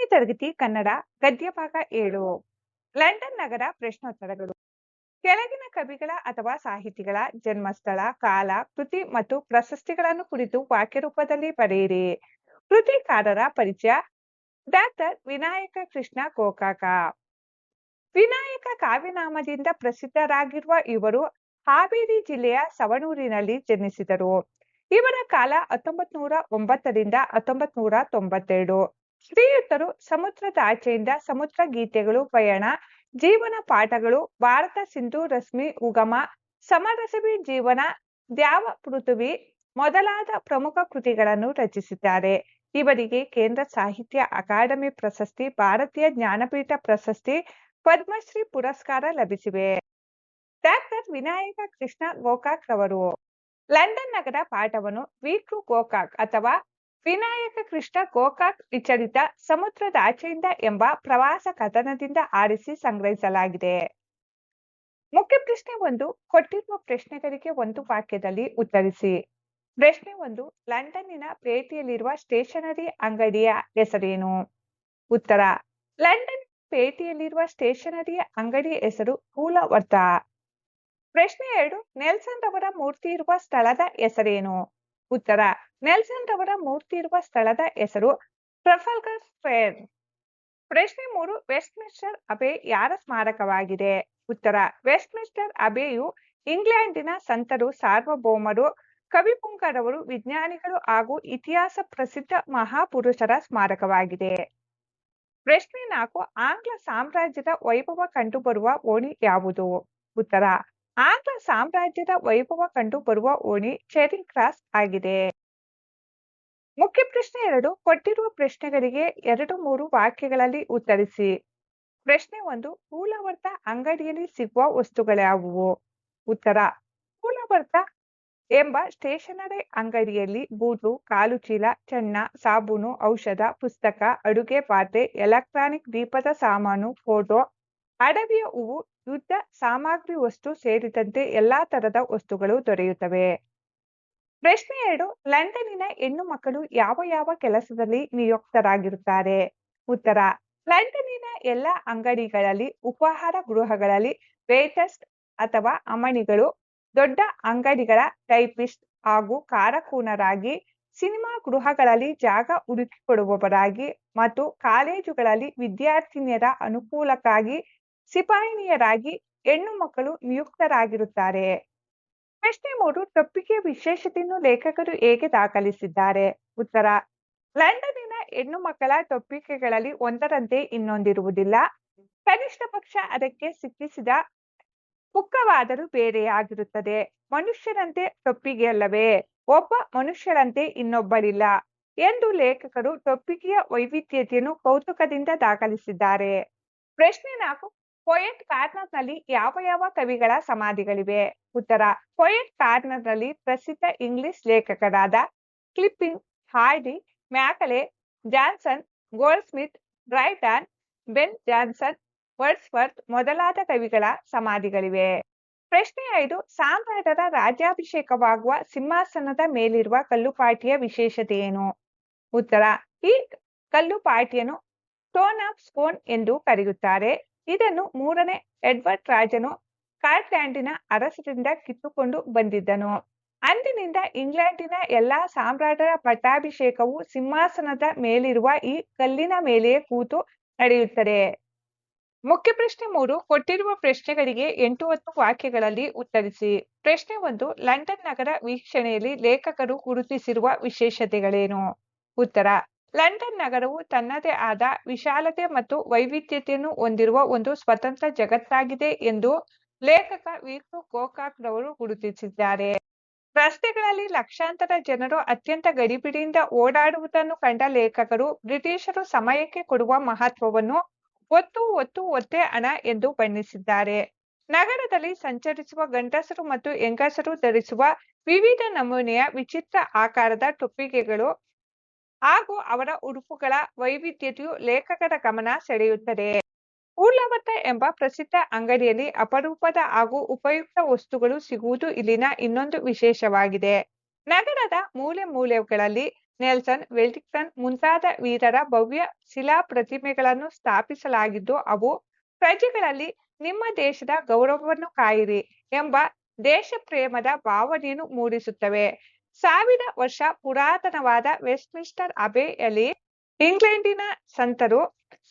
8ನೇ ತರಗತಿ ಕನ್ನಡ ಗದ್ಯ ಭಾಗ 7 ಲಂಡನ್ ನಗರ ಪ್ರಶ್ನೋತ್ತರಗಳು. ಕೆಳಗಿನ ಕವಿಗಳ ಅಥವಾ ಸಾಹಿತಿಗಳ ಜನ್ಮಸ್ಥಳ, ಕಾಲ, ಕೃತಿ ಮತ್ತು ಪ್ರಶಸ್ತಿಗಳನ್ನು ಕುರಿತು ವಾಕ್ಯ ರೂಪದಲ್ಲಿ ಬರೆಯಿರಿ. ಕೃತಿಕಾರರ ಪರಿಚಯ. ಡಾಕ್ಟರ್ ವಿನಾಯಕ ಕೃಷ್ಣ ಗೋಕಾಕ. ವಿನಾಯಕ ಕಾವ್ಯನಾಮದಿಂದ ಪ್ರಸಿದ್ಧರಾಗಿರುವ ಇವರು ಹಾವೇರಿ ಜಿಲ್ಲೆಯ ಸವಣೂರಿನಲ್ಲಿ ಜನಿಸಿದರು. ಇವರ ಕಾಲ 1909 ರಿಂದ 1992. ಶ್ರೀಯುತರು ಸಮುದ್ರದಾಚೆಯಿಂದ ಸಮುದ್ರ ಗೀತೆಗಳು, ಪಯಣ, ಜೀವನ ಪಾಠಗಳು, ಭಾರತ ಸಿಂಧು ರಶ್ಮಿ ಉಗಮ, ಸಮರಸವಿ ಜೀವನ, ದ್ಯಾವ ಪೃಥ್ವಿ ಮೊದಲಾದ ಪ್ರಮುಖ ಕೃತಿಗಳನ್ನು ರಚಿಸಿದ್ದಾರೆ. ಇವರಿಗೆ ಕೇಂದ್ರ ಸಾಹಿತ್ಯ ಅಕಾಡೆಮಿ ಪ್ರಶಸ್ತಿ, ಭಾರತೀಯ ಜ್ಞಾನಪೀಠ ಪ್ರಶಸ್ತಿ, ಪದ್ಮಶ್ರೀ ಪುರಸ್ಕಾರ ಲಭಿಸಿವೆ. ಡಾಕ್ಟರ್ ವಿನಾಯಕ ಕೃಷ್ಣ ಗೋಕಾಕ್ ರವರು ಲಂಡನ್ ನಗರ ಪಾಠವನ್ನು ವಿಕೃ ಗೋಕಾಕ್ ಅಥವಾ ವಿನಾಯಕ ಕೃಷ್ಣ ಗೋಕಾಕ್ ವಿಚಲಿತ ಸಮುದ್ರದಾಚೆಯಿಂದ ಎಂಬ ಪ್ರವಾಸ ಕಥನದಿಂದ ಆರಿಸಿ ಸಂಗ್ರಹಿಸಲಾಗಿದೆ. ಮುಖ್ಯ ಪ್ರಶ್ನೆ 1. ಕೊಟ್ಟಿರುವ ಪ್ರಶ್ನೆಗಳಿಗೆ ಒಂದು ವಾಕ್ಯದಲ್ಲಿ ಉತ್ತರಿಸಿ. ಪ್ರಶ್ನೆ 1. ಲಂಡನ್ನಿನ ಪೇಟೆಯಲ್ಲಿರುವ ಸ್ಟೇಷನರಿ ಅಂಗಡಿಯ ಹೆಸರೇನು? ಉತ್ತರ: ಲಂಡನ್ ಪೇಟೆಯಲ್ಲಿರುವ ಸ್ಟೇಷನರಿ ಅಂಗಡಿ ಹೆಸರು ಹೂಲವರ್ಥ. ಪ್ರಶ್ನೆ 2. ನೆಲ್ಸನ್ ರವರ ಮೂರ್ತಿ ಇರುವ ಸ್ಥಳದ ಹೆಸರೇನು? ಉತ್ತರ: ನೆಲ್ಸನ್ ರವರ ಮೂರ್ತಿ ಇರುವ ಸ್ಥಳದ ಹೆಸರು ಟ್ರಫಲ್ಗರ್ ಸ್ಕ್ವೇರ್. ಪ್ರಶ್ನೆ 3. ವೆಸ್ಟ್ಮಿನ್ಸ್ಟರ್ ಅಬೆ ಯಾರ ಸ್ಮಾರಕವಾಗಿದೆ? ಉತ್ತರ: ವೆಸ್ಟ್ಮಿನ್ಸ್ಟರ್ ಅಬೆಯು ಇಂಗ್ಲೆಂಡಿನ ಸಂತರು, ಸಾರ್ವಭೌಮರು, ಕವಿಪುಂಗರವರು, ವಿಜ್ಞಾನಿಗಳು ಹಾಗೂ ಇತಿಹಾಸ ಪ್ರಸಿದ್ಧ ಮಹಾಪುರುಷರ ಸ್ಮಾರಕವಾಗಿದೆ. ಪ್ರಶ್ನೆ 4. ಆಂಗ್ಲ ಸಾಮ್ರಾಜ್ಯದ ವೈಭವ ಕಂಡುಬರುವ ಓಣಿ ಯಾವುದು? ಉತ್ತರ: ಆಂಗ್ಲ ಸಾಮ್ರಾಜ್ಯದ ವೈಭವ ಕಂಡುಬರುವ ಓಣಿ ಚೆರಿಂಗ್ ಕ್ರಾಸ್ ಆಗಿದೆ. ಮುಖ್ಯ ಪ್ರಶ್ನೆ 2. ಕೊಟ್ಟಿರುವ ಪ್ರಶ್ನೆಗಳಿಗೆ 2-3 ವಾಕ್ಯಗಳಲ್ಲಿ ಉತ್ತರಿಸಿ. ಪ್ರಶ್ನೆ 1. ಹೂಲವರ್ಥ ಅಂಗಡಿಯಲ್ಲಿ ಸಿಗುವ ವಸ್ತುಗಳ್ಯಾವುವು? ಉತ್ತರ: ಹೂಲವರ್ಥ ಎಂಬ ಸ್ಟೇಷನರಿ ಅಂಗಡಿಯಲ್ಲಿ ಬೂಟು, ಕಾಲುಚೀಲ, ಚೆನ್ನ, ಸಾಬೂನು, ಔಷಧ, ಪುಸ್ತಕ, ಅಡುಗೆ ಪಾತ್ರೆ, ಎಲೆಕ್ಟ್ರಾನಿಕ್ ದೀಪದ ಸಾಮಾನು, ಫೋಟೋ, ಅಡವಿಯ ಹೂವು, ಯುದ್ಧ ಸಾಮಗ್ರಿ ವಸ್ತು ಸೇರಿದಂತೆ ಎಲ್ಲಾ ತರದ ವಸ್ತುಗಳು ದೊರೆಯುತ್ತವೆ. ಪ್ರಶ್ನೆ 2. ಲಂಡನ್ನಿನ ಹೆಣ್ಣು ಮಕ್ಕಳು ಯಾವ ಯಾವ ಕೆಲಸದಲ್ಲಿ ನಿಯುಕ್ತರಾಗಿರುತ್ತಾರೆ? ಉತ್ತರ: ಲಂಡನ್ನಿನ ಎಲ್ಲ ಅಂಗಡಿಗಳಲ್ಲಿ, ಉಪಹಾರ ಗೃಹಗಳಲ್ಲಿ ವೇಟರ್ಸ್ ಅಥವಾ ಅಮಣಿಗಳು, ದೊಡ್ಡ ಅಂಗಡಿಗಳ ಟೈಪಿಸ್ಟ್ ಹಾಗೂ ಕಾರಕೂನರಾಗಿ, ಸಿನಿಮಾ ಗೃಹಗಳಲ್ಲಿ ಜಾಗ ಹುಡುಕಿಕೊಡುವವರಾಗಿ ಮತ್ತು ಕಾಲೇಜುಗಳಲ್ಲಿ ವಿದ್ಯಾರ್ಥಿನಿಯರ ಅನುಕೂಲಕ್ಕಾಗಿ ಸಿಪಾಯಿನಿಯರಾಗಿ ಹೆಣ್ಣು ಮಕ್ಕಳು ನಿಯುಕ್ತರಾಗಿರುತ್ತಾರೆ. ಪ್ರಶ್ನೆ 3. ಟೊಪ್ಪಿಗೆಯ ವಿಶೇಷತೆಯನ್ನು ಲೇಖಕರು ಹೇಗೆ ದಾಖಲಿಸಿದ್ದಾರೆ? ಉತ್ತರ: ಲಂಡನ್ನಿನ ಹೆಣ್ಣು ಮಕ್ಕಳ ಟೊಪ್ಪಿಗೆಗಳಲ್ಲಿ ಒಂದರಂತೆ ಇನ್ನೊಂದಿರುವುದಿಲ್ಲ. ಕನಿಷ್ಠ ಪಕ್ಷ ಅದಕ್ಕೆ ಸಿಕ್ಕಿಸಿದ ಪುಕ್ಕವಾದರೂ ಬೇರೆಯಾಗಿರುತ್ತದೆ. ಮನುಷ್ಯರಂತೆ ಟೊಪ್ಪಿಗೆಯಲ್ಲವೇ, ಒಬ್ಬ ಮನುಷ್ಯರಂತೆ ಇನ್ನೊಬ್ಬರಿಲ್ಲ ಎಂದು ಲೇಖಕರು ಟೊಪ್ಪಿಗೆಯ ವೈವಿಧ್ಯತೆಯನ್ನು ಕೌತುಕದಿಂದ ದಾಖಲಿಸಿದ್ದಾರೆ. ಪ್ರಶ್ನೆ 4. ಪೊಯೆಟ್ ಕಾರ್ನರ್ನಲ್ಲಿ ಯಾವ ಯಾವ ಕವಿಗಳ ಸಮಾಧಿಗಳಿವೆ? ಉತ್ತರ: ಪೊಯೆಟ್ ಕಾರ್ನರ್ನಲ್ಲಿ ಪ್ರಸಿದ್ಧ ಇಂಗ್ಲಿಷ್ ಲೇಖಕರಾದ Kipling, Hardy, Macaulay, Johnson, Goldsmith, Dryden, Ben Johnson, Wordsworth ಮೊದಲಾದ ಕವಿಗಳ ಸಮಾಧಿಗಳಿವೆ. ಪ್ರಶ್ನೆ 5. ಸಾಮ್ರಾಟರ ರಾಜ್ಯಾಭಿಷೇಕವಾಗುವ ಸಿಂಹಾಸನದ ಮೇಲಿರುವ ಕಲ್ಲುಪಾಟಿಯ ವಿಶೇಷತೆ ಏನು? ಉತ್ತರ: ಈ ಕಲ್ಲುಪಾಟಿಯನ್ನು ಸ್ಟೋನ್ ಆಫ್ ಸ್ಕೋನ್ ಎಂದು ಕರೆಯುತ್ತಾರೆ. ಇದನ್ನು 3ನೇ ಎಡ್ವರ್ಡ್ ರಾಜನು ಸ್ಕಾಟ್ಲೆಂಡಿನ ಅರಸರಿಂದ ಕಿತ್ತುಕೊಂಡು ಬಂದಿದ್ದನು. ಅಂದಿನಿಂದ ಇಂಗ್ಲೆಂಡಿನ ಎಲ್ಲಾ ಸಾಮ್ರಾಟರ ಪಟ್ಟಾಭಿಷೇಕವು ಸಿಂಹಾಸನದ ಮೇಲಿರುವ ಈ ಕಲ್ಲಿನ ಮೇಲೆಯೇ ಕೂತು ನಡೆಯುತ್ತದೆ. ಮುಖ್ಯ ಪ್ರಶ್ನೆ 3. ಕೊಟ್ಟಿರುವ ಪ್ರಶ್ನೆಗಳಿಗೆ 8-10 ವಾಕ್ಯಗಳಲ್ಲಿ ಉತ್ತರಿಸಿ. ಪ್ರಶ್ನೆ 1. ಲಂಡನ್ ನಗರ ವೀಕ್ಷಣೆಯಲ್ಲಿ ಲೇಖಕರು ಗುರುತಿಸಿರುವ ವಿಶೇಷತೆಗಳೇನು? ಉತ್ತರ: ಲಂಡನ್ ನಗರವು ತನ್ನದೇ ಆದ ವಿಶಾಲತೆ ಮತ್ತು ವೈವಿಧ್ಯತೆಯನ್ನು ಹೊಂದಿರುವ ಒಂದು ಸ್ವತಂತ್ರ ಜಗತ್ತಾಗಿದೆ ಎಂದು ಲೇಖಕ ವಿಕೃ ಗೋಕಾಕ್ ರವರು ಗುರುತಿಸಿದ್ದಾರೆ. ರಸ್ತೆಗಳಲ್ಲಿ ಲಕ್ಷಾಂತರ ಜನರು ಅತ್ಯಂತ ಗಡಿಬಿಡಿಯಿಂದ ಓಡಾಡುವುದನ್ನು ಕಂಡ ಲೇಖಕರು ಬ್ರಿಟಿಷರು ಸಮಯಕ್ಕೆ ಕೊಡುವ ಮಹತ್ವವನ್ನು ಒತ್ತೇ ಹಣ ಎಂದು ಬಣ್ಣಿಸಿದ್ದಾರೆ. ನಗರದಲ್ಲಿ ಸಂಚರಿಸುವ ಗಂಡಸರು ಮತ್ತು ಹೆಂಗಸರು ಧರಿಸುವ ವಿವಿಧ ನಮೂನೆಯ ವಿಚಿತ್ರ ಆಕಾರದ ಟೊಪ್ಪಿಗೆಗಳು ಹಾಗೂ ಅವರ ಉಡುಪುಗಳ ವೈವಿಧ್ಯತೆಯು ಲೇಖಕರ ಗಮನ ಸೆಳೆಯುತ್ತದೆ. ಹೂಲವರ್ಥ ಎಂಬ ಪ್ರಸಿದ್ಧ ಅಂಗಡಿಯಲ್ಲಿ ಅಪರೂಪದ ಹಾಗೂ ಉಪಯುಕ್ತ ವಸ್ತುಗಳು ಸಿಗುವುದು ಇಲ್ಲಿನ ಇನ್ನೊಂದು ವಿಶೇಷವಾಗಿದೆ. ನಗರದ ಮೂಲೆ ಮೂಲೆಗಳಲ್ಲಿ ನೆಲ್ಸನ್, ವೆಲ್ಲಿಂಗ್ಟನ್ ಮುಂತಾದ ವೀರರ ಭವ್ಯ ಶಿಲಾ ಪ್ರತಿಮೆಗಳನ್ನು ಸ್ಥಾಪಿಸಲಾಗಿದ್ದು ಅವು ಪ್ರಜೆಗಳಲ್ಲಿ ನಿಮ್ಮ ದೇಶದ ಗೌರವವನ್ನು ಕಾಯಿರಿ ಎಂಬ ದೇಶ ಪ್ರೇಮದ ಭಾವನೆಯನ್ನು ಮೂಡಿಸುತ್ತವೆ. 1000 ವರ್ಷ ಪುರಾತನವಾದ ವೆಸ್ಟ್ಮಿನ್ಸ್ಟರ್ ಅಬೆಯಲ್ಲಿ ಇಂಗ್ಲೆಂಡಿನ ಸಂತರು,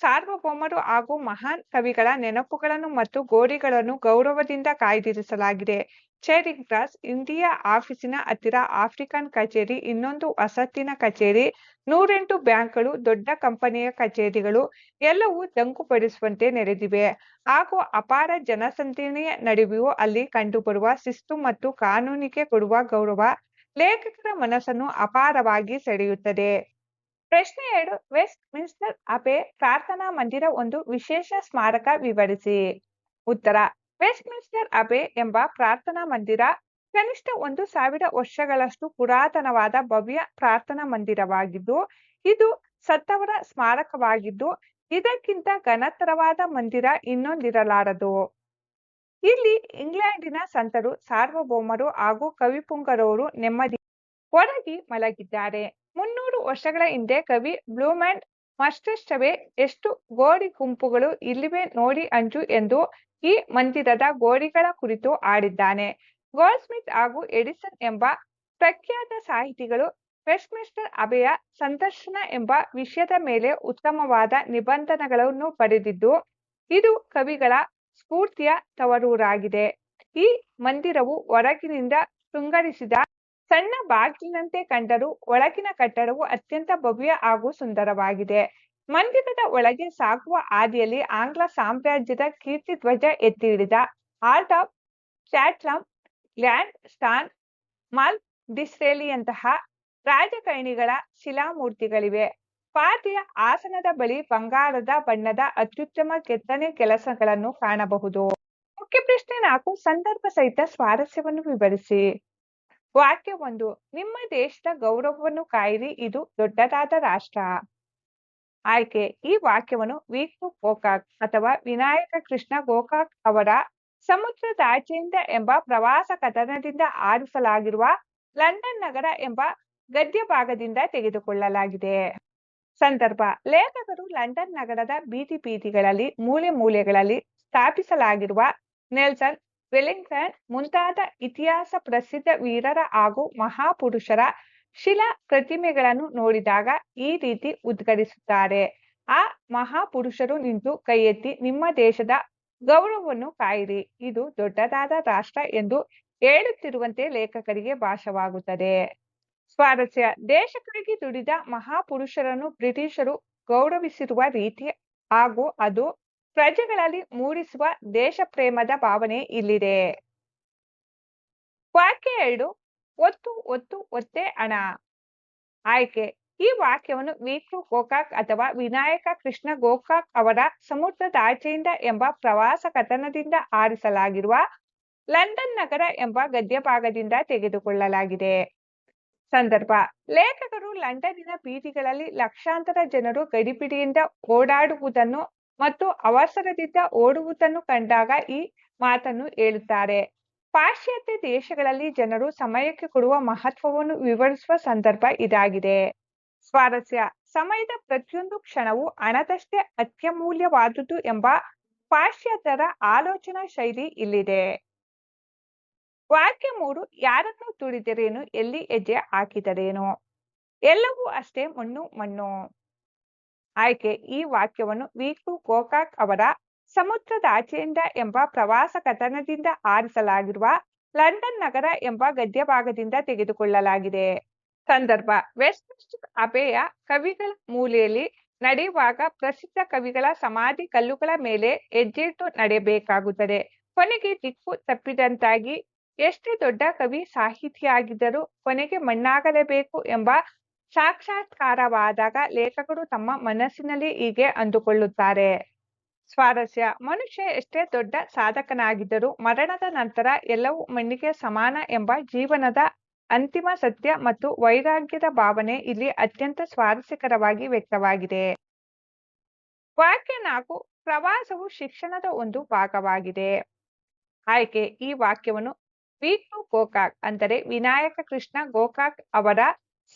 ಸಾರ್ವಭೌಮರು ಹಾಗೂ ಮಹಾನ್ ಕವಿಗಳ ನೆನಪುಗಳನ್ನು ಮತ್ತು ಗೋರಿಗಳನ್ನು ಗೌರವದಿಂದ ಕಾಯ್ದಿರಿಸಲಾಗಿದೆ. ಚೇರಿಂಗ್ ಕ್ರಾಸ್, ಇಂಡಿಯಾ ಆಫೀಸಿನ ಹತ್ತಿರ ಆಫ್ರಿಕನ್ ಕಚೇರಿ, ಇನ್ನೊಂದು ವಸತಿನ ಕಚೇರಿ, 108 ಬ್ಯಾಂಕ್ಗಳು, ದೊಡ್ಡ ಕಂಪನಿಯ ಕಚೇರಿಗಳು ಎಲ್ಲವೂ ದಂಗುಬಡಿಸುವಂತೆ ನೆರೆದಿವೆ ಹಾಗೂ ಅಪಾರ ಜನಸಂದಣಿಯ ನಡುವೆಯೂ ಅಲ್ಲಿ ಕಂಡುಬರುವ ಶಿಸ್ತು ಮತ್ತು ಕಾನೂನಿಗೆ ಕೊಡುವ ಗೌರವ ಲೇಖಕರ ಮನಸ್ಸನ್ನು ಅಪಾರವಾಗಿ ಸೆಳೆಯುತ್ತದೆ. ಪ್ರಶ್ನೆ 2. ವೆಸ್ಟ್ ಮಿನ್ಸ್ಟರ್ ಅಬೆ ಪ್ರಾರ್ಥನಾ ಮಂದಿರ ಒಂದು ವಿಶೇಷ ಸ್ಮಾರಕ ವಿವರಿಸಿ. ಉತ್ತರ: ವೆಸ್ಟ್ ಮಿನ್ಸ್ಟರ್ ಅಬೆ ಎಂಬ ಪ್ರಾರ್ಥನಾ ಮಂದಿರ ಕನಿಷ್ಠ 1000 ವರ್ಷಗಳಷ್ಟು ಪುರಾತನವಾದ ಭವ್ಯ ಪ್ರಾರ್ಥನಾ ಮಂದಿರವಾಗಿದ್ದು ಇದು ಸತ್ತವರ ಸ್ಮಾರಕವಾಗಿದ್ದು ಇದಕ್ಕಿಂತ ಘನತರವಾದ ಮಂದಿರ ಇನ್ನೊಂದಿರಲಾರದು. ಇಲ್ಲಿ ಇಂಗ್ಲೆಂಡಿನ ಸಂತರು, ಸಾರ್ವಭೌಮರು ಹಾಗೂ ಕವಿಪುಂಗವರು ನೆಮ್ಮದಿ ಒರಗಿ ಮಲಗಿದ್ದಾರೆ. 300 ವರ್ಷಗಳ ಹಿಂದೆ ಕವಿ ಬ್ಲೂಮ್ಯಾಂಡ್ ಮಸ್ಟರ್ಸ್ಟಬೆ ಎಷ್ಟು ಗೋರಿ ಗುಂಪುಗಳು ಇಲ್ಲಿವೆ ನೋಡಿ ಅಂಜು ಎಂದು ಈ ಮಂದಿರದ ಗೋರಿಗಳ ಕುರಿತು ಹಾಡಿದ್ದಾನೆ. ಗೋಲ್ಡ್ಸ್ಮಿತ್ ಹಾಗೂ ಎಡಿಸನ್ ಎಂಬ ಪ್ರಖ್ಯಾತ ಸಾಹಿತಿಗಳು ವೆಸ್ಟ್ಮಿನ್ಸ್ಟರ್ ಅಬೆಯ ಸಂದರ್ಶನ ಎಂಬ ವಿಷಯದ ಮೇಲೆ ಉತ್ತಮವಾದ ನಿಬಂಧಗಳನ್ನು ಬರೆದಿದ್ದು ಇದು ಕವಿಗಳ ಸ್ಫೂರ್ತಿಯ ತವರೂರಾಗಿದೆ. ಈ ಮಂದಿರವು ಹೊರಗಿನಿಂದ ಶೃಂಗರಿಸಿದ ಸಣ್ಣ ಬಾಗಿಲಿನಂತೆ ಕಂಡರೂ ಒಳಗಿನ ಕಟ್ಟಡವು ಅತ್ಯಂತ ಭವ್ಯ ಹಾಗೂ ಸುಂದರವಾಗಿದೆ. ಮಂದಿರದ ಒಳಗೆ ಸಾಗುವ ಹಾದಿಯಲ್ಲಿ ಆಂಗ್ಲ ಸಾಮ್ರಾಜ್ಯದ ಕೀರ್ತಿಧ್ವಜ ಎತ್ತಿ ಹಿಡಿದ earl of Chatham, Gladstone, ಮಾಲ್ ಡಿಸ್ರೇಲಿಯಂತಹ ರಾಜಕಾರಣಿಗಳ ಶಿಲಾಮೂರ್ತಿಗಳಿವೆ. ಪಾತಿಯ ಆಸನದ ಬಳಿ ಬಂಗಾರದ ಬಣ್ಣದ ಅತ್ಯುತ್ತಮ ಕೆತ್ತನೆ ಕೆಲಸಗಳನ್ನು ಕಾಣಬಹುದು. ಮುಖ್ಯ ಪ್ರಶ್ನೆ 4. ಸಂದರ್ಭ ಸಹಿತ ಸ್ವಾರಸ್ಯವನ್ನು ವಿವರಿಸಿ. ವಾಕ್ಯ 1. ನಿಮ್ಮ ದೇಶದ ಗೌರವವನ್ನು ಕಾಯಿರಿ, ಇದು ದೊಡ್ಡದಾದ ರಾಷ್ಟ್ರ. ಆಯ್ಕೆ: ಈ ವಾಕ್ಯವನ್ನು ವಿಕ್ಟರ್ ಗೋಕಾಕ್ ಅಥವಾ ವಿನಾಯಕ ಕೃಷ್ಣ ಗೋಕಾಕ್ ಅವರ ಸಮುದ್ರದಾಚೆಯಿಂದ ಎಂಬ ಪ್ರವಾಸ ಕಥನದಿಂದ ಆರಿಸಲಾಗಿರುವ ಲಂಡನ್ ನಗರ ಎಂಬ ಗದ್ಯ ಭಾಗದಿಂದ ತೆಗೆದುಕೊಳ್ಳಲಾಗಿದೆ. ಸಂದರ್ಭ: ಲೇಖಕರು ಲಂಡನ್ ನಗರದ ಬೀದಿ ಬೀದಿಗಳಲ್ಲಿ ಮೂಲೆ ಮೂಲೆಗಳಲ್ಲಿ ಸ್ಥಾಪಿಸಲಾಗಿರುವ ನೆಲ್ಸನ್, ವೆಲ್ಲಿಂಗ್ಟನ್ ಮುಂತಾದ ಇತಿಹಾಸ ಪ್ರಸಿದ್ಧ ವೀರರ ಹಾಗೂ ಮಹಾಪುರುಷರ ಶಿಲಾ ಪ್ರತಿಮೆಗಳನ್ನು ನೋಡಿದಾಗ ಈ ರೀತಿ ಉದ್ಘಾಟಿಸುತ್ತಾರೆ. ಆ ಮಹಾಪುರುಷರು ನಿಂತು ಕೈ ಎತ್ತಿ ನಿಮ್ಮ ದೇಶದ ಗೌರವವನ್ನು ಕಾಯಿರಿ, ಇದು ದೊಡ್ಡದಾದ ರಾಷ್ಟ್ರ ಎಂದು ಹೇಳುತ್ತಿರುವಂತೆ ಲೇಖಕರಿಗೆ ಭಾಸವಾಗುತ್ತದೆ. ಸ್ವಾರಸ್ಯ: ದೇಶಕ್ಕಾಗಿ ದುಡಿದ ಮಹಾಪುರುಷರನ್ನು ಬ್ರಿಟಿಷರು ಗೌರವಿಸಿರುವ ರೀತಿ ಹಾಗೂ ಅದು ಪ್ರಜೆಗಳಲ್ಲಿ ಮೂಡಿಸುವ ದೇಶ ಪ್ರೇಮದ ಭಾವನೆ ಇಲ್ಲಿದೆ. ವಾಕ್ಯ 2. ಒತ್ತು ಒತ್ತು ಒತ್ತೆ ಹಣ. ಆಯ್ಕೆ: ಈ ವಾಕ್ಯವನ್ನು ವಿಕ್ಟರ್ ಗೋಕಾಕ್ ಅಥವಾ ವಿನಾಯಕ ಕೃಷ್ಣ ಗೋಕಾಕ್ ಅವರ ಸಮುದ್ರದಾಚೆಯಿಂದ ಎಂಬ ಪ್ರವಾಸ ಕಥನದಿಂದ ಆರಿಸಲಾಗಿರುವ ಲಂಡನ್ ನಗರ ಎಂಬ ಗದ್ಯ ಭಾಗದಿಂದ ತೆಗೆದುಕೊಳ್ಳಲಾಗಿದೆ. ಸಂದರ್ಭ: ಲೇಖಕರು ಲಂಡನ್ನಿನ ಬೀದಿಗಳಲ್ಲಿ ಲಕ್ಷಾಂತರ ಜನರು ಗಡಿಬಿಡಿಯಿಂದ ಓಡಾಡುವುದನ್ನು ಮತ್ತು ಅವಸರದಿಂದ ಓಡುವುದನ್ನು ಕಂಡಾಗ ಈ ಮಾತನ್ನು ಹೇಳುತ್ತಾರೆ. ಪಾಶ್ಚಾತ್ಯ ದೇಶಗಳಲ್ಲಿ ಜನರು ಸಮಯಕ್ಕೆ ಕೊಡುವ ಮಹತ್ವವನ್ನು ವಿವರಿಸುವ ಸಂದರ್ಭ ಇದಾಗಿದೆ. ಸ್ವಾರಸ್ಯ: ಸಮಯದ ಪ್ರತಿಯೊಂದು ಕ್ಷಣವೂ ಹಣದಷ್ಟೇ ಅತ್ಯಮೂಲ್ಯವಾದುದು ಎಂಬ ಪಾಶ್ಚಾತ್ಯರ ಆಲೋಚನಾ ಶೈಲಿ ಇಲ್ಲಿದೆ. ವಾಕ್ಯ 3. ಯಾರನ್ನು ತುಳಿದರೇನು, ಎಲ್ಲಿ ಹೆಜ್ಜೆ ಹಾಕಿದರೇನು, ಎಲ್ಲವೂ ಅಷ್ಟೇ ಮಣ್ಣು ಮಣ್ಣು. ಆಯ್ಕೆ: ಈ ವಾಕ್ಯವನ್ನು ವಿಕ್ಟರ್ ಗೋಕಾಕ್ ಅವರ ಸಮುದ್ರದಾಚೆಯಿಂದ ಎಂಬ ಪ್ರವಾಸ ಕಥನದಿಂದ ಆರಿಸಲಾಗಿರುವ ಲಂಡನ್ ನಗರ ಎಂಬ ಗದ್ಯ ಭಾಗದಿಂದ ತೆಗೆದುಕೊಳ್ಳಲಾಗಿದೆ. ಸಂದರ್ಭ: ವೆಸ್ಟ್ಮಿನ್ಸ್ಟರ್ ಅಬೆಯ ಕವಿಗಳ ಮೂಲೆಯಲ್ಲಿ ನಡೆಯುವಾಗ ಪ್ರಸಿದ್ಧ ಕವಿಗಳ ಸಮಾಧಿ ಕಲ್ಲುಗಳ ಮೇಲೆ ಹೆಜ್ಜೆಯಿಟ್ಟು ನಡೆಯಬೇಕಾಗುತ್ತದೆ. ಕೊನೆಗೆ ದಿಕ್ಕು ತಪ್ಪಿದಂತಾಗಿ ಎಷ್ಟೇ ದೊಡ್ಡ ಕವಿ ಸಾಹಿತಿಯಾಗಿದ್ದರೂ ಕೊನೆಗೆ ಮಣ್ಣಾಗಲೇಬೇಕು ಎಂಬ ಸಾಕ್ಷಾತ್ಕಾರವಾದಾಗ ಲೇಖಕರು ತಮ್ಮ ಮನಸ್ಸಿನಲ್ಲಿ ಹೀಗೆ ಅಂದುಕೊಳ್ಳುತ್ತಾರೆ. ಸ್ವಾರಸ್ಯ: ಮನುಷ್ಯ ಎಷ್ಟೇ ದೊಡ್ಡ ಸಾಧಕನಾಗಿದ್ದರೂ ಮರಣದ ನಂತರ ಎಲ್ಲವೂ ಮಣ್ಣಿಗೆ ಸಮಾನ ಎಂಬ ಜೀವನದ ಅಂತಿಮ ಸತ್ಯ ಮತ್ತು ವೈರಾಗ್ಯದ ಭಾವನೆ ಇಲ್ಲಿ ಅತ್ಯಂತ ಸ್ವಾರಸ್ಯಕರವಾಗಿ ವ್ಯಕ್ತವಾಗಿದೆ. ವಾಕ್ಯ 4. ಪ್ರವಾಸವು ಶಿಕ್ಷಣದ ಒಂದು ಭಾಗವಾಗಿದೆ. ಆಯ್ಕೆ: ಈ ವಾಕ್ಯವನ್ನು ವಿಕ್ಟರ್ ಗೋಕಾಕ್ ಅಂದರೆ ವಿನಾಯಕ ಕೃಷ್ಣ ಗೋಕಾಕ್ ಅವರ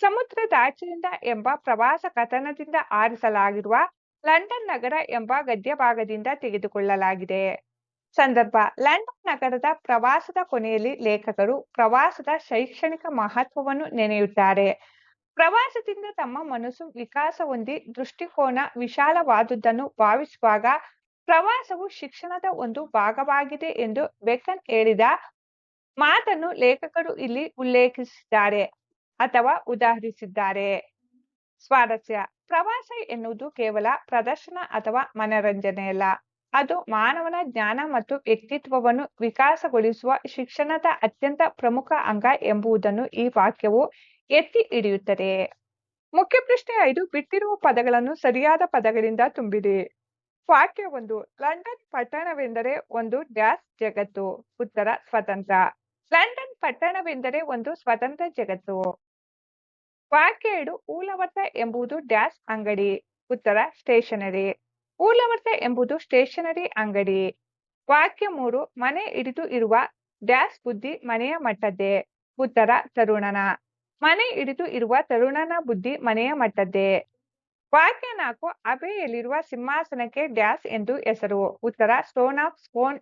ಸಮುದ್ರದಾಚೆಯಿಂದ ಎಂಬ ಪ್ರವಾಸ ಕಥನದಿಂದ ಆರಿಸಲಾಗಿರುವ ಲಂಡನ್ ನಗರ ಎಂಬ ಗದ್ಯ ಭಾಗದಿಂದ ತೆಗೆದುಕೊಳ್ಳಲಾಗಿದೆ. ಸಂದರ್ಭ: ಲಂಡನ್ ನಗರದ ಪ್ರವಾಸದ ಕೊನೆಯಲ್ಲಿ ಲೇಖಕರು ಪ್ರವಾಸದ ಶೈಕ್ಷಣಿಕ ಮಹತ್ವವನ್ನು ನೆನೆಯುತ್ತಾರೆ. ಪ್ರವಾಸದಿಂದ ತಮ್ಮ ಮನಸ್ಸು ವಿಕಾಸ ಹೊಂದಿ ದೃಷ್ಟಿಕೋನ ವಿಶಾಲವಾದುದನ್ನು ಭಾವಿಸುವಾಗ ಪ್ರವಾಸವು ಶಿಕ್ಷಣದ ಒಂದು ಭಾಗವಾಗಿದೆ ಎಂದು ಬೇಕನ್ ಹೇಳಿದ ಮಾತನ್ನು ಲೇಖಕರು ಇಲ್ಲಿ ಉಲ್ಲೇಖಿಸಿದ್ದಾರೆ ಅಥವಾ ಉದಾಹರಿಸಿದ್ದಾರೆ. ಸ್ವಾರಸ್ಯ: ಪ್ರವಾಸ ಎನ್ನುವುದು ಕೇವಲ ಪ್ರದರ್ಶನ ಅಥವಾ ಮನರಂಜನೆಯಲ್ಲ, ಅದು ಮಾನವನ ಜ್ಞಾನ ಮತ್ತು ವ್ಯಕ್ತಿತ್ವವನ್ನು ವಿಕಾಸಗೊಳಿಸುವ ಶಿಕ್ಷಣದ ಅತ್ಯಂತ ಪ್ರಮುಖ ಅಂಗ ಎಂಬುದನ್ನು ಈ ವಾಕ್ಯವು ಎತ್ತಿ ಹಿಡಿಯುತ್ತದೆ. ಮುಖ್ಯ ಪ್ರಶ್ನೆ 5. ಬಿಟ್ಟಿರುವ ಪದಗಳನ್ನು ಸರಿಯಾದ ಪದಗಳಿಂದ ತುಂಬಿರಿ. ವಾಕ್ಯ 1. ಲಂಡನ್ ಪಟ್ಟಣವೆಂದರೆ ಒಂದು ಡ್ಯಾಶ್ ಜಗತ್ತು. ಉತ್ತರ: ಸ್ವತಂತ್ರ. ಲಂಡನ್ ಪಟ್ಟಣವೆಂದರೆ ಒಂದು ಸ್ವತಂತ್ರ ಜಗತ್ತು. ವಾಕ್ಯ 2. ಊಲವರ್ಥ ಎಂಬುದು ಡ್ಯಾಶ್ ಅಂಗಡಿ. ಉತ್ತರ: ಸ್ಟೇಷನರಿ. ಊಲವರ್ಥ ಎಂಬುದು ಸ್ಟೇಷನರಿ ಅಂಗಡಿ. ವಾಕ್ಯ 3. ಮನೆ ಹಿಡಿದು ಇರುವ ಡ್ಯಾಶ್ ಬುದ್ಧಿ ಮನೆಯ ಮಟ್ಟದ್ದೇ. ಉತ್ತರ: ತರುಣನ. ಮನೆ ಹಿಡಿದು ಇರುವ ತರುಣನ ಬುದ್ಧಿ ಮನೆಯ ಮಟ್ಟದ್ದೇ. ವಾಕ್ಯ 4. ಅಬೆಯಲ್ಲಿರುವ ಸಿಂಹಾಸನಕ್ಕೆ ಡ್ಯಾಶ್ ಎಂದು ಹೆಸರು. ಉತ್ತರ: ಸ್ಟೋನ್ ಆಫ್ ಸ್ಪೋನ್.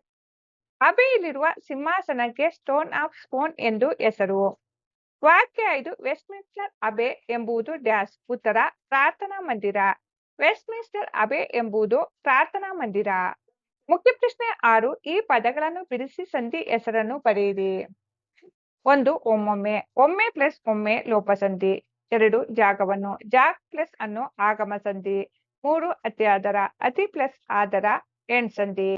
ಅಬೆಯಲ್ಲಿರುವ ಸಿಂಹಾಸನಕ್ಕೆ ಸ್ಟೋನ್ ಆಫ್ ಸ್ಪೋನ್ ಎಂದು ಹೆಸರು. ವಾಕ್ಯ 5. ವೆಸ್ಟ್ಮಿನ್ಸ್ಟರ್ ಅಬೆ ಎಂಬುದು ಡ್ಯಾಶ್. ಉತ್ತರ: ಪ್ರಾರ್ಥನಾ ಮಂದಿರ. ವೆಸ್ಟ್ಮಿನ್ಸ್ಟರ್ ಅಬೆ ಎಂಬುದು ಪ್ರಾರ್ಥನಾ ಮಂದಿರ. ಮುಖ್ಯ ಪ್ರಶ್ನೆ 6. ಈ ಪದಗಳನ್ನು ಬಿಡಿಸಿ ಸಂಧಿ ಹೆಸರನ್ನು ಬರೆಯಿರಿ. 1. ಒಮ್ಮೊಮ್ಮೆ. ಒಮ್ಮೆ ಪ್ಲಸ್ ಒಮ್ಮೆ ಲೋಪಸಂಧಿ. 2. ಜಾಗವನ್ನು. ಜಾಗ ಪ್ಲಸ್ ಅನ್ನು ಆಗಮ ಸಂಧಿ. 3. ಅತ್ಯಾದರ. ಅತಿ ಪ್ಲಸ್ ಆದರ ಎಣ್ಸಂಧಿ.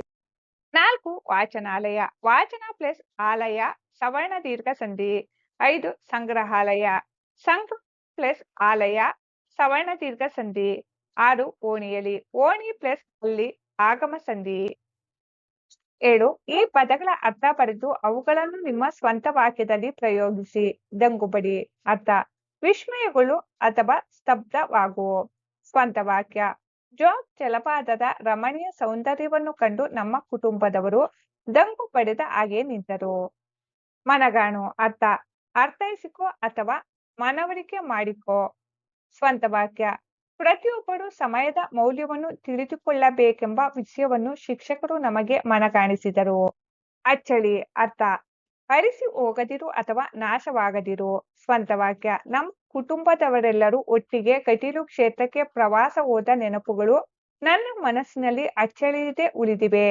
4. ವಾಚನಾಲಯ. ವಾಚನ ಪ್ಲಸ್ ಆಲಯ ಸವರ್ಣ ದೀರ್ಘ ಸಂಧಿ. 5. ಸಂಗ್ರಹಾಲಯ. ಸಂಗ್ರಹ ಪ್ಲಸ್ ಆಲಯ ಸವರ್ಣ ದೀರ್ಘ ಸಂಧಿ. 6. ಓಣಿಯಲ್ಲಿ. ಓಣಿ ಪ್ಲಸ್ ಅಲ್ಲಿ ಆಗಮ ಸಂಧಿ. 7. ಈ ಪದಗಳ ಅರ್ಥ ಬರೆದು ಅವುಗಳನ್ನು ನಿಮ್ಮ ಸ್ವಂತ ವಾಕ್ಯದಲ್ಲಿ ಪ್ರಯೋಗಿಸಿ. ದಂಗುಬಡಿ. ಅರ್ಥ: ವಿಸ್ಮಯಗೊಳ್ಳು ಅಥವಾ ಸ್ತಬ್ಧವಾಗು. ಸ್ವಂತ ವಾಕ್ಯ: ಜೋಗ್ ಜಲಪಾತದ ರಮಣೀಯ ಸೌಂದರ್ಯವನ್ನು ಕಂಡು ನಮ್ಮ ಕುಟುಂಬದವರು ದಂಗು ಪಡೆದ ಹಾಗೆ ನಿಂತರು. ಮನಗಾಣು. ಅರ್ಥ: ಅರ್ಥೈಸಿಕೋ ಅಥವಾ ಮನವರಿಕೆ ಮಾಡಿಕೋ. ಸ್ವಂತ ವಾಕ್ಯ: ಪ್ರತಿಯೊಬ್ಬರು ಸಮಯದ ಮೌಲ್ಯವನ್ನು ತಿಳಿದುಕೊಳ್ಳಬೇಕೆಂಬ ವಿಷಯವನ್ನು ಶಿಕ್ಷಕರು ನಮಗೆ ಮನಗಾಣಿಸಿದರು. ಅಚ್ಚಳಿ. ಅರ್ಥ: ಅರಿಸಿ ಹೋಗದಿರು ಅಥವಾ ನಾಶವಾಗದಿರು. ಸ್ವಂತ ವಾಕ್ಯ: ನಮ್ಮ ಕುಟುಂಬದವರೆಲ್ಲರೂ ಒಟ್ಟಿಗೆ ಕಟೀಲು ಕ್ಷೇತ್ರಕ್ಕೆ ಪ್ರವಾಸ ಹೋದ ನೆನಪುಗಳು ನನ್ನ ಮನಸ್ಸಿನಲ್ಲಿ ಅಚ್ಚಳಿಯದೆ ಉಳಿದಿವೆ.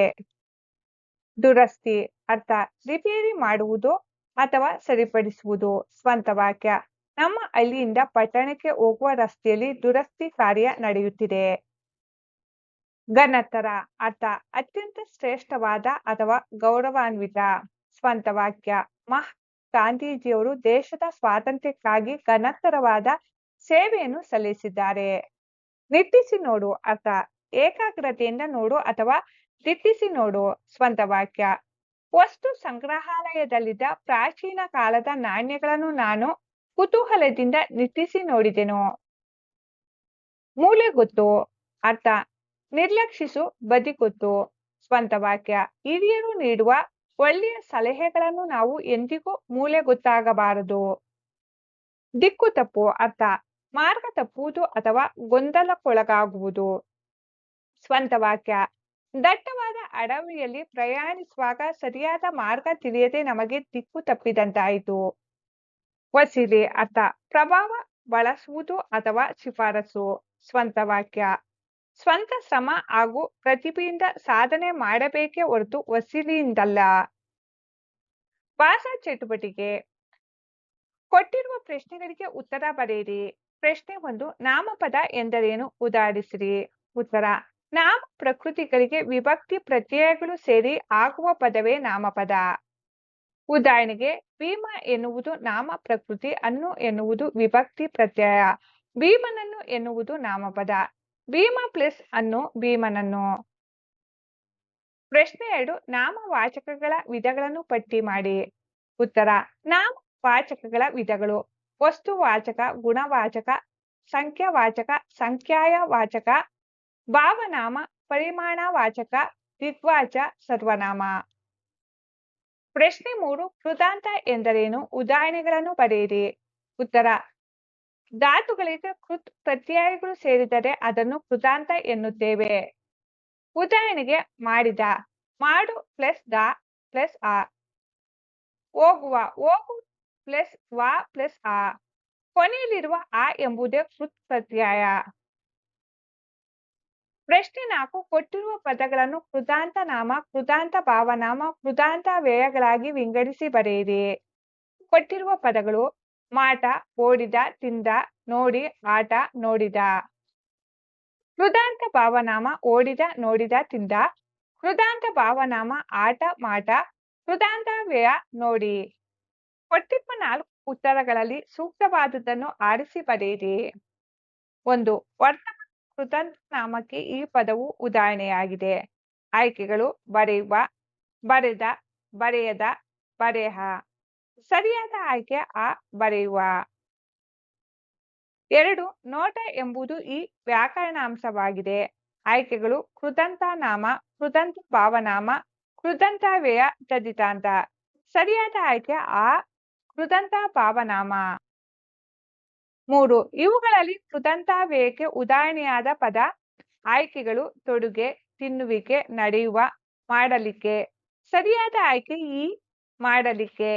ದುರಸ್ತಿ. ಅರ್ಥ: ರಿಪೇರಿ ಮಾಡುವುದು ಅಥವಾ ಸರಿಪಡಿಸುವುದು. ಸ್ವಂತ ವಾಕ್ಯ: ನಮ್ಮ ಹಳ್ಳಿಯಿಂದ ಪಟ್ಟಣಕ್ಕೆ ಹೋಗುವ ರಸ್ತೆಯಲ್ಲಿ ದುರಸ್ತಿ ಕಾರ್ಯ ನಡೆಯುತ್ತಿದೆ. ಘನತ್ತರ. ಅರ್ಥ: ಅತ್ಯಂತ ಶ್ರೇಷ್ಠವಾದ ಅಥವಾ ಗೌರವಾನ್ವಿತ. ಸ್ವಂತ ವಾಕ್ಯ: ಮಹಾತ್ಮ ಗಾಂಧೀಜಿಯವರು ದೇಶದ ಸ್ವಾತಂತ್ರ್ಯಕ್ಕಾಗಿ ಘನತ್ತರವಾದ ಸೇವೆಯನ್ನು ಸಲ್ಲಿಸಿದ್ದಾರೆ. ನಿಟ್ಟಿಸಿ ನೋಡು. ಅರ್ಥ: ಏಕಾಗ್ರತೆಯಿಂದ ನೋಡು ಅಥವಾ ದಿಟ್ಟಿಸಿ ನೋಡು. ಸ್ವಂತ ವಾಕ್ಯ: ವಸ್ತು ಸಂಗ್ರಹಾಲಯದಲ್ಲಿದ್ದ ಪ್ರಾಚೀನ ಕಾಲದ ನಾಣ್ಯಗಳನ್ನು ನಾನು ಕುತೂಹಲದಿಂದ ನಿಟ್ಟಿಸಿ ನೋಡಿದೆನು. ಮೂಲೆಗೊತ್ತು. ಅರ್ಥ: ನಿರ್ಲಕ್ಷಿಸು, ಬದಿಗೊತ್ತು. ಸ್ವಂತ ವಾಕ್ಯ: ಹಿರಿಯರು ನೀಡುವ ಒಳ್ಳೆಯ ಸಲಹೆಗಳನ್ನು ನಾವು ಎಂದಿಗೂ ಮೂಲೆಗೊತ್ತಾಗಬಾರದು. ದಿಕ್ಕು ತಪ್ಪು. ಅರ್ಥ: ಮಾರ್ಗ ತಪ್ಪುವುದು ಅಥವಾ ಗೊಂದಲಕ್ಕೊಳಗಾಗುವುದು. ಸ್ವಂತ ವಾಕ್ಯ: ದಟ್ಟವಾದ ಅಡವಿಯಲ್ಲಿ ಪ್ರಯಾಣಿಸುವಾಗ ಸರಿಯಾದ ಮಾರ್ಗ ತಿಳಿಯದೆ ನಮಗೆ ದಿಕ್ಕು ತಪ್ಪಿದಂತಾಯಿತು. ವಸೀಲಿ. ಅರ್ಥ: ಪ್ರಭಾವ ಬಳಸುವುದು ಅಥವಾ ಶಿಫಾರಸು. ಸ್ವಂತ ವಾಕ್ಯ: ಸ್ವಂತ ಶ್ರಮ ಹಾಗೂ ಪ್ರತಿಭೆಯಿಂದ ಸಾಧನೆ ಮಾಡಬೇಕೇ ಹೊರತು ವಸೀಲಿಯಿಂದಲ್ಲ. ಭಾಷಾ ಚಟುವಟಿಕೆ. ಕೊಟ್ಟಿರುವ ಪ್ರಶ್ನೆಗಳಿಗೆ ಉತ್ತರ ಬರೆಯಿರಿ. ಪ್ರಶ್ನೆ 1. ನಾಮಪದ ಎಂದರೇನು ಉದಾಹರಿಸಿರಿ. ಉತ್ತರ: ನಾಮ ಪ್ರಕೃತಿಗಳಿಗೆ ವಿಭಕ್ತಿ ಪ್ರತ್ಯಯಗಳು ಸೇರಿ ಆಗುವ ಪದವೇ ನಾಮಪದ. ಉದಾಹರಣೆಗೆ: ಭೀಮ ಎನ್ನುವುದು ನಾಮ ಪ್ರಕೃತಿ, ಅನ್ನು ಎನ್ನುವುದು ವಿಭಕ್ತಿ ಪ್ರತ್ಯಯ, ಭೀಮನನ್ನು ಎನ್ನುವುದು ನಾಮಪದ. ಭೀಮ ಪ್ಲಸ್ ಅನ್ನು ಭೀಮನನ್ನು. ಪ್ರಶ್ನೆ 2. ನಾಮವಾಚಕಗಳ ವಿಧಗಳನ್ನು ಪಟ್ಟಿ ಮಾಡಿ. ಉತ್ತರ: ನಾಮವಾಚಕಗಳ ವಿಧಗಳು: ವಸ್ತುವಾಚಕ, ಗುಣವಾಚಕ, ಸಂಖ್ಯಾವಾಚಕ, ಸಂಖ್ಯಾಯವಾಚಕ, ಭಾವನಾಮ, ಪರಿಮಾಣವಾಚಕ, ದಿಗ್ವಾಚ, ಸರ್ವನಾಮ. ಪ್ರಶ್ನೆ 3. ಕೃತಾಂತ ಎಂದರೇನು? ಉದಾಹರಣೆಗಳನ್ನು ಬರೆಯಿರಿ. ಉತ್ತರ: ಧಾತುಗಳಿಗೆ ಕೃತ್ ಪ್ರತ್ಯಯಗಳು ಸೇರಿದರೆ ಅದನ್ನು ಕೃತಾಂತ ಎನ್ನುತ್ತೇವೆ. ಉದಾಹರಣೆಗೆ ಮಾಡಿದ, ಮಾಡು ಪ್ಲಸ್ ದ ಪ್ಲಸ್ ಆ. ಹೋಗುವ, ಹೋಗು ಪ್ಲಸ್ ವ ಪ್ಲಸ್ ಆ. ಕೊನೆಯಲ್ಲಿರುವ ಆ ಎಂಬುದೇ ಕೃತ್ ಪ್ರತ್ಯಯ. ಪ್ರಶ್ನೆ 4. ಕೊಟ್ಟಿರುವ ಪದಗಳನ್ನು ಕೃತಾಂತ ನಾಮ, ಕೃತಾಂತ ಭಾವನಾಮ, ಕೃತಾಂತ ವ್ಯಯಗಳಾಗಿ ವಿಂಗಡಿಸಿ ಬರೆಯಿರಿ. ಕೊಟ್ಟಿರುವ ಪದಗಳು: ಮಾಟ, ಓಡಿದ, ತಿಂದ, ನೋಡಿ, ಆಟ, ನೋಡಿದ. ಕೃತಾಂತ ಭಾವನಾಮ: ಓಡಿದ, ನೋಡಿದ, ತಿಂದ. ಕೃತಾಂತ ಭಾವನಾಮ: ಆಟ, ಮಾಟ. ಕೃತಾಂತ ವ್ಯಯ: ನೋಡಿ. ಕೊಟ್ಟಿರುವ 4 ಉತ್ತರಗಳಲ್ಲಿ ಸೂಕ್ತವಾದುದನ್ನು ಆರಿಸಿ ಬರೆಯಿರಿ. 1. ವರ್ತಮಾನ ಕೃತಾಂತ ನಾಮಕ್ಕೆ ಈ ಪದವು ಉದಾಹರಣೆಯಾಗಿದೆ. ಆಯ್ಕೆಗಳು: ಬರೆಯುವ, ಬರೆದ, ಬರೆಯದ, ಬರೆಹ. ಸರಿಯಾದ ಆಯ್ಕೆ ಆ. ಬರೆಯುವ. 2. ನೋಟ ಎಂಬುದು ಈ ವ್ಯಾಕರಣಾಂಶವಾಗಿದೆ. ಆಯ್ಕೆಗಳು: ಕೃದಂತ ನಾಮ, ಕೃದಂತ ಭಾವನಾಮ, ಕೃದಂತ ವ್ಯಯ, ತದಿತಾಂತ. ಸರಿಯಾದ ಆಯ್ಕೆ ಆ. ಕೃದಂತ ಭಾವನಾಮ. 3. ಇವುಗಳಲ್ಲಿ ಕೃದಂತ ವ್ಯಯಕ್ಕೆ ಉದಾಹರಣೆಯಾದ ಪದ. ಆಯ್ಕೆಗಳು: ತೊಡುಗೆ, ತಿನ್ನುವಿಕೆ, ನಡೆಯುವ, ಮಾಡಲಿಕ್ಕೆ. ಸರಿಯಾದ ಆಯ್ಕೆ ಈ. ಮಾಡಲಿಕ್ಕೆ.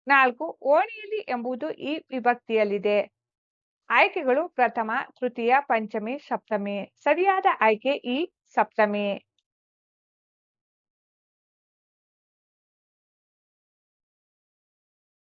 4. ಓಣಿಯಲ್ಲಿ ಎಂಬುದು ಈ ವಿಭಕ್ತಿಯಲ್ಲಿದೆ. ಆಯ್ಕೆಗಳು: ಪ್ರಥಮ, ತೃತೀಯ, ಪಂಚಮಿ, ಸಪ್ತಮಿ. ಸರಿಯಾದ ಆಯ್ಕೆ ಈ. ಸಪ್ತಮಿ.